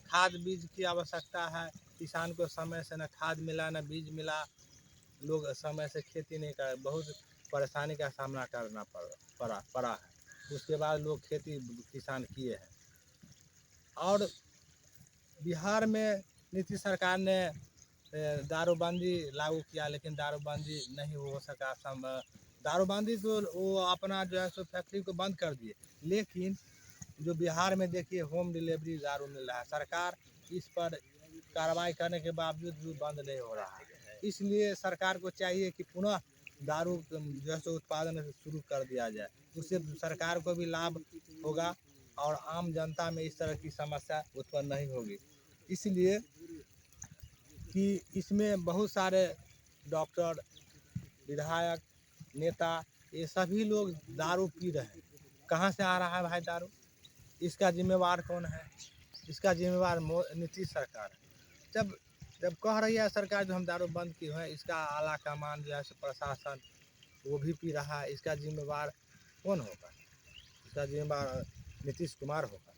खाद बीज की आवश्यकता है। किसान को समय से न खाद मिला न बीज मिला, लोग समय से खेती नहीं कर, बहुत परेशानी का सामना करना पड़ा है। उसके बाद लोग खेती किसान किए हैं। और बिहार में नीतीश सरकार ने दारूबंदी लागू किया, लेकिन दारूबंदी नहीं हो सका। दारूबंदी तो वो अपना जो है सो फैक्ट्री को बंद कर दिए, लेकिन जो बिहार में देखिए होम डिलीवरी दारू मिल रहा है। सरकार इस पर कार्रवाई करने के बावजूद भी बंद नहीं हो रहा है। इसलिए सरकार को चाहिए कि पुनः दारू जो है सो उत्पादन शुरू कर दिया जाए। उससे सरकार को भी लाभ होगा और आम जनता में इस तरह की समस्या उत्पन्न नहीं होगी। इसलिए कि इसमें बहुत सारे डॉक्टर, विधायक, नेता, ये सभी लोग दारू पी रहे हैं। कहाँ से आ रहा है भाई दारू? इसका जिम्मेवार कौन है? इसका जिम्मेवार नीतीश सरकार है। जब कह रही है सरकार जो हम दारू बंद की है, इसका आला कमान जो है प्रशासन वो भी पी रहा है। इसका जिम्मेवार कौन होगा? इसका जिम्मेवार नीतीश कुमार होगा।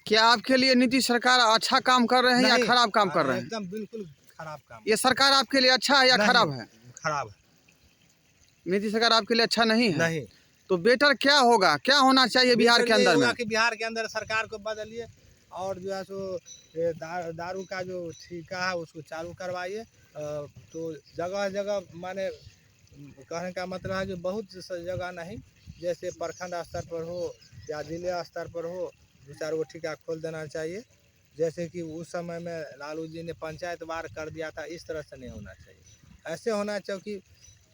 क्या आपके लिए नीतीश सरकार अच्छा काम कर रहे हैं या खराब काम कर रहे हैं? एकदम बिल्कुल खराब काम। ये सरकार आपके लिए अच्छा है या खराब है? खराब है। नीतीश सरकार आपके लिए अच्छा नहीं है? नहीं। तो बेटर क्या होगा, क्या होना चाहिए बिहार के अंदर में? कि बिहार के अंदर सरकार को बदलिए और जो है सो दारू का जो ठेका है उसको चालू करवाइए। तो जगह जगह माने कहने का मतलब है जो बहुत जगह नहीं, जैसे प्रखंड स्तर पर हो या जिले स्तर पर हो, 2-4 गो ठेका खोल देना चाहिए। जैसे कि उस समय में लालू जी ने पंचायत वार कर दिया था, इस तरह से नहीं होना चाहिए। ऐसे होना चाहिए कि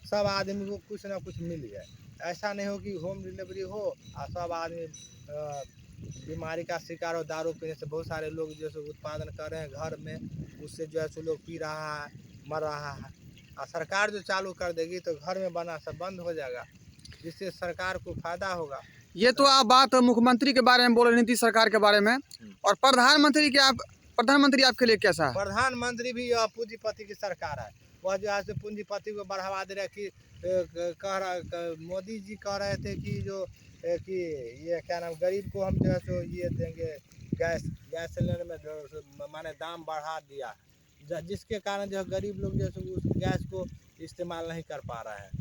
सब आदमी को कुछ ना कुछ मिल जाए। ऐसा नहीं हो कि होम डिलीवरी हो और सब आदमी बीमारी का शिकार हो। दारू पीने से बहुत सारे लोग जो है उत्पादन कर रहे हैं घर में, उससे जो है लोग पी रहा है, मर रहा है। और सरकार जो चालू कर देगी तो घर में बना सब बंद हो जाएगा, जिससे सरकार को फायदा होगा। ये तो आप बात मुख्यमंत्री के बारे में बोल रहे, नीतीश सरकार के बारे में। और प्रधानमंत्री आपके लिए कैसा है? प्रधानमंत्री भी पूंजीपति की सरकार है। वह जो है पूंजीपति को बढ़ावा दे रहा है कि मोदी जी कह रहे थे कि ये क्या नाम, गरीब को हम जो है सो ये देंगे, गैस सिलेंडर में माने दाम बढ़ा दिया, जिसके कारण जो है गरीब लोग जो है उस गैस को इस्तेमाल नहीं कर पा रहे हैं।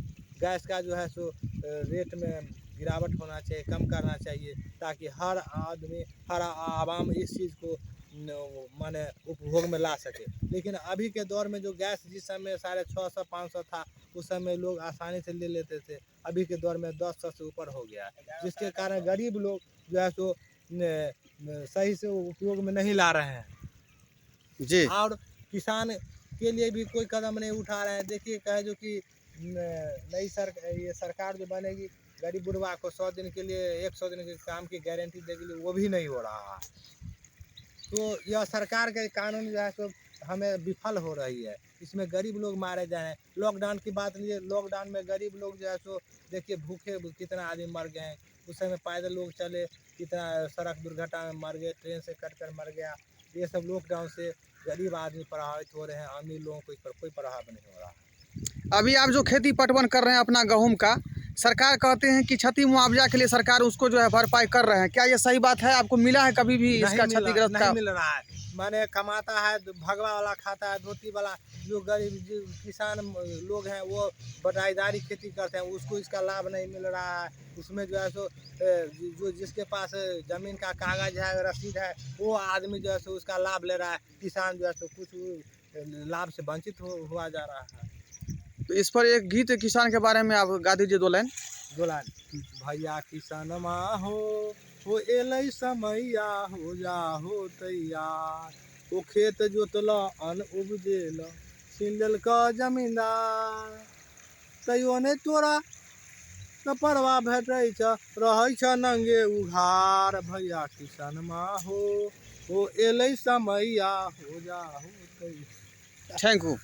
गैस का जो है सो रेट में गिरावट होना चाहिए, कम करना चाहिए, ताकि हर आदमी, हर आवाम इस चीज़ को माने उपभोग में ला सके। लेकिन अभी के दौर में जो गैस जिस समय 650-500 था, उस समय लोग आसानी से ले लेते थे। अभी के दौर में 1000 से ऊपर हो गया है, जिसके कारण गरीब लोग जो है सो सही से उपयोग में नहीं ला रहे हैं जी। और किसान के लिए भी कोई कदम नहीं उठा रहे हैं। देखिए कहे जो कि नई ये सरकार जो बनेगी, गरीब बुढ़वा को 100 दिन के लिए 100 दिन के काम की गारंटी देगी, वो भी नहीं हो रहा है। तो यह सरकार के कानून जो है सो हमें विफल हो रही है। इसमें गरीब लोग मारे जा रहे हैं। लॉकडाउन की बात लीजिए, लॉकडाउन में गरीब लोग जो है सो देखिए भूखे कितना आदमी मर गए हैं। उस समय पैदल लोग चले, कितना सड़क दुर्घटना में मर गए, ट्रेन से कट कर मर गया। ये सब लॉकडाउन से गरीब आदमी प्रभावित हो रहे हैं, अमीर लोगों को इस पर कोई प्रभाव नहीं हो रहा है। अभी आप जो खेती पटवन कर रहे हैं अपना गेहूं का, सरकार कहते हैं कि क्षति मुआवजा के लिए सरकार उसको जो है भरपाई कर रहे हैं, क्या ये सही बात है? आपको मिला है कभी भी इसका क्षतिग्रस्त का? नहीं मिल रहा है। माने कमाता है, भगवा वाला खाता है, धोती वाला। जो गरीब जो किसान लोग हैं वो बटाईदारी खेती करते हैं, उसको इसका लाभ नहीं मिल रहा है। उसमें जो है सो जो जिसके पास ज़मीन का कागज है, रसीद है, वो आदमी जो है सो उसका लाभ ले रहा है। किसान जो है सो कुछ लाभ से वंचित हुआ जा रहा है। तो इस पर एक गीत किसान के बारे में आप गा दीजिए, 2 लाइन। भैया किसनमा हो एलै समैया, हो जा हो तैयार। ओ खेत जोतला अन्न उपजेला, छीन लेलका जमींदार। तैयो ने तोरा न परवा भेटै छ, रहै छ नंगे उघार। भैया किसनमा हो एलै समैया, हो जा हो तैयार। Thank you.